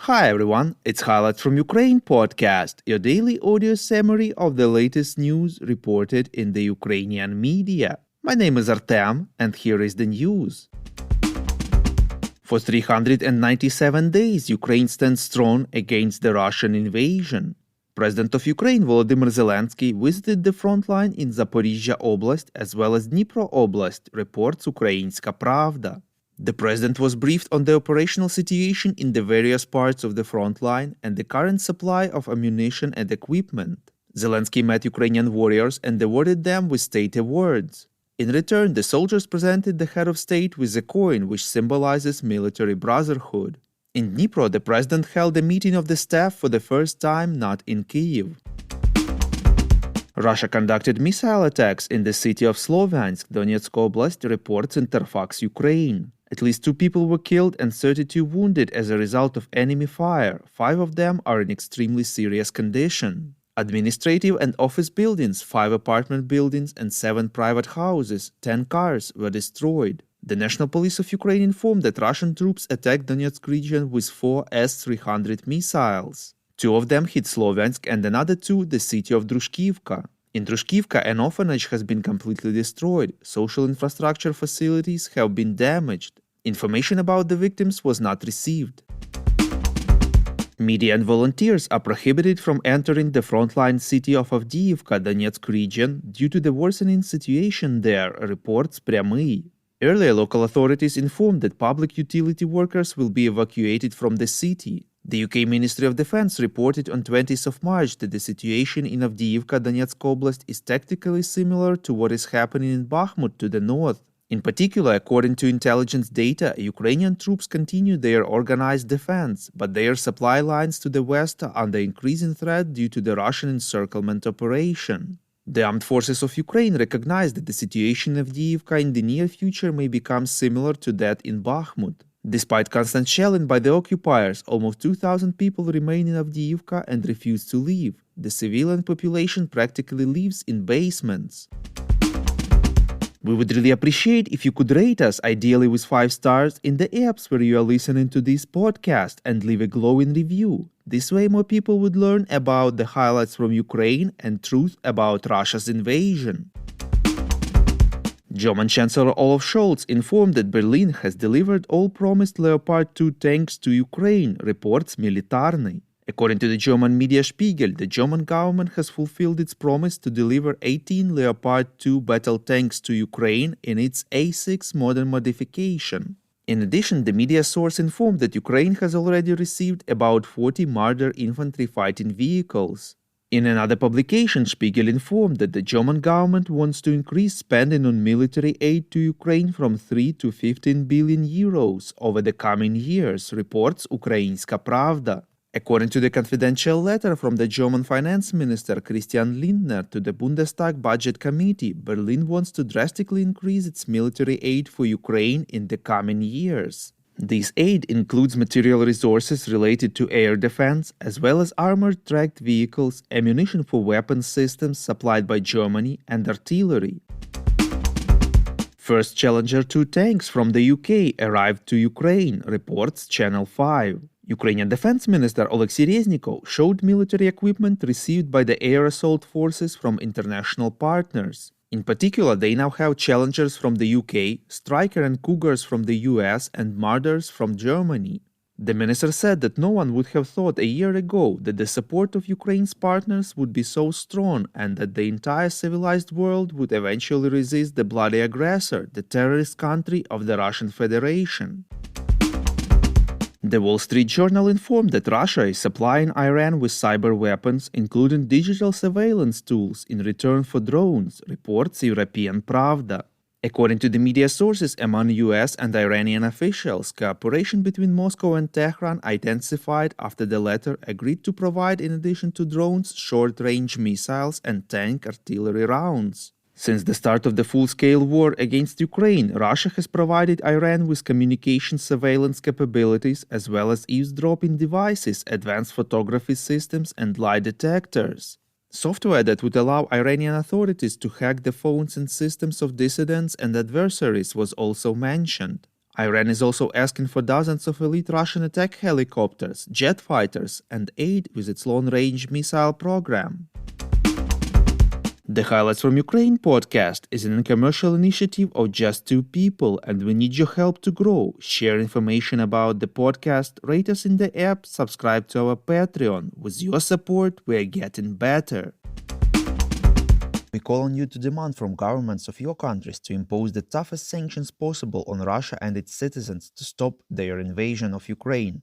Hi everyone, it's Highlights from Ukraine podcast, your daily audio summary of the latest news reported in the Ukrainian media. My name is Artem, and here is the news. For 397 days, Ukraine stands strong against the Russian invasion. President of Ukraine Volodymyr Zelensky visited the front line in Zaporizhia Oblast as well as Dnipro Oblast, reports Ukrainska Pravda. The president was briefed on the operational situation in the various parts of the front line and the current supply of ammunition and equipment. Zelensky met Ukrainian warriors and awarded them with state awards. In return, the soldiers presented the head of state with a coin which symbolizes military brotherhood. In Dnipro, the president held a meeting of the staff for the first time not in Kyiv. Russia conducted missile attacks in the city of Slavyansk, Donetsk Oblast, reports Interfax Ukraine. At least 2 people were killed and 32 wounded as a result of enemy fire. 5 of them are in extremely serious condition. Administrative and office buildings, 5 apartment buildings and 7 private houses, 10 cars were destroyed. The National Police of Ukraine informed that Russian troops attacked Donetsk region with 4 S-300 missiles. 2 of them hit Slavyansk and another 2 the city of Drushkivka. In Drushkivka, an orphanage has been completely destroyed. Social infrastructure facilities have been damaged. Information about the victims was not received. Media and volunteers are prohibited from entering the frontline city of Avdiivka, Donetsk region, due to the worsening situation there, reports Prямyi. Earlier, local authorities informed that public utility workers will be evacuated from the city. The UK Ministry of Defense reported on 20th of March that the situation in Avdiivka, Donetsk Oblast is tactically similar to what is happening in Bakhmut to the north. In particular, according to intelligence data, Ukrainian troops continue their organized defense, but their supply lines to the west are under increasing threat due to the Russian encirclement operation. The armed forces of Ukraine recognize that the situation in Avdiivka in the near future may become similar to that in Bakhmut. Despite constant shelling by the occupiers, almost 2,000 people remain in Avdiivka and refuse to leave. The civilian population practically lives in basements. We would really appreciate if you could rate us, ideally with 5 stars, in the apps where you are listening to this podcast and leave a glowing review. This way more people would learn about the highlights from Ukraine and truth about Russia's invasion. German Chancellor Olaf Scholz informed that Berlin has delivered all promised Leopard 2 tanks to Ukraine, reports Militarny. According to the German media Spiegel, the German government has fulfilled its promise to deliver 18 Leopard 2 battle tanks to Ukraine in its A6 modern modification. In addition, the media source informed that Ukraine has already received about 40 Marder infantry fighting vehicles. In another publication, Spiegel informed that the German government wants to increase spending on military aid to Ukraine from 3 to 15 billion euros over the coming years, reports Ukrainska Pravda. According to the confidential letter from the German finance minister Christian Lindner to the Bundestag Budget Committee, Berlin wants to drastically increase its military aid for Ukraine in the coming years. This aid includes material resources related to air defense, as well as armored tracked vehicles, ammunition for weapons systems supplied by Germany, and artillery. First Challenger 2 tanks from the UK arrived to Ukraine, reports Channel 5. Ukrainian Defense Minister Oleksiy Reznikov showed military equipment received by the air assault forces from international partners. In particular, they now have Challengers from the UK, Striker and Cougars from the US, and Marders from Germany. The minister said that no one would have thought a year ago that the support of Ukraine's partners would be so strong and that the entire civilized world would eventually resist the bloody aggressor, the terrorist country of the Russian Federation. The Wall Street Journal informed that Russia is supplying Iran with cyber weapons, including digital surveillance tools, in return for drones, reports European Pravda. According to the media sources, among US and Iranian officials, cooperation between Moscow and Tehran intensified after the latter agreed to provide, in addition to drones, short-range missiles and tank artillery rounds. Since the start of the full-scale war against Ukraine, Russia has provided Iran with communication surveillance capabilities as well as eavesdropping devices, advanced photography systems, and lie detectors. Software that would allow Iranian authorities to hack the phones and systems of dissidents and adversaries was also mentioned. Iran is also asking for dozens of elite Russian attack helicopters, jet fighters, and aid with its long-range missile program. The Highlights from Ukraine podcast is an uncommercial initiative of just two people, and we need your help to grow. Share information about the podcast, rate us in the app, subscribe to our Patreon. With your support, we are getting better. We call on you to demand from governments of your countries to impose the toughest sanctions possible on Russia and its citizens to stop their invasion of Ukraine.